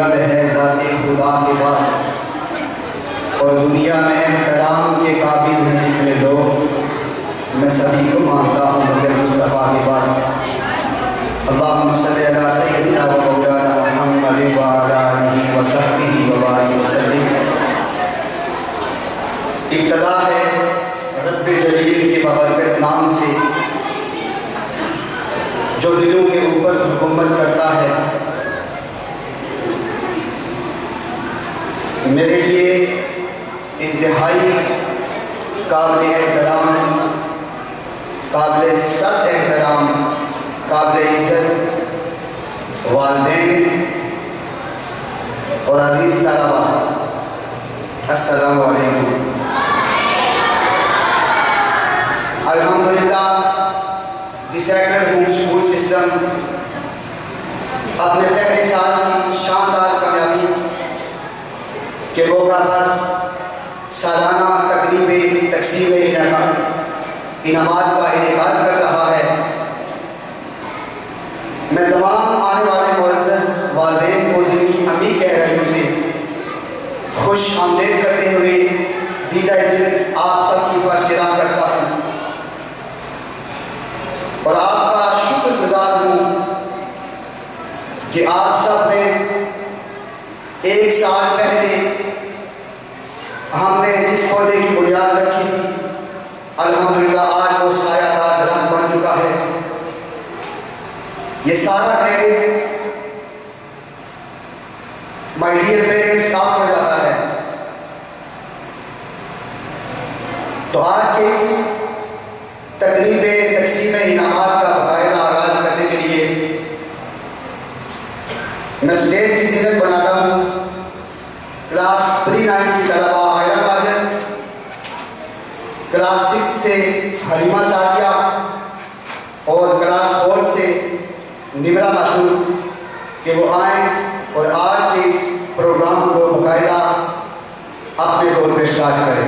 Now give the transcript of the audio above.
बुनियाद है ज़ाते खुदा के बाद, और दुनिया में एहतराम के काबिल हैं जितने लोग, मैं सभी को मानता हूँ मगर मुस्तफ़ा के बाद। अल्लाहुम्मा सल्ली अला सय्यिदिना व मौलाना मुहम्मद व अला आलिहि व सहबिहि व बारिक वसल्लिम। इब्तिदा है रब्बे जलील के बाबरकत नाम से, जो दिलों के ऊपर हुकूमत करता है। मेरे लिए इंतहाई काबिल एहतराम, काबिल सख्त एहतराम, काबिल इज़्ज़त वालिदैन और अज़ीज़ तलबा, अस्सलामु अलैकुम। अल्हम्दुलिल्लाह the sacred home school system अपने पहले साल की शानदार कामयाबी के मौका पर सालाना तकरीब तक़सीम इनामात का इनेकाद कर रहा है। मैं तमाम आने वाले मुअज़्ज़ज़ वालिदैन को दिल की अमी कह रही हूँ से खुश आमदीद करते हुए दीदा दिल आप सबकी फर्शराम करता हूँ और आपका शुक्रगुजार हूँ कि आप सब ने एक साल पहले हमने जिस पौधे की बुनियाद रखी थी, अल्हम्दुलिल्लाह आज वो सायादार दरख्त बन चुका है। ये सारा क्रेडिट माय डियर पेरेंट्स का हो जाता है। तो आज के इस तकरीब तक़सीम इनामात का बाकायदा आगाज़ करने के लिए मैं स्टेज की सीरत बनाता हूँ। क्लास 3-9 की तलबा आयरा काजल, क्लास 6 से हलीमा सादिया और क्लास 4 से निमरा मासूम कि वो आएँ और आज के इस प्रोग्राम को बाकायदा अपने तौर पर स्टार्ट करें।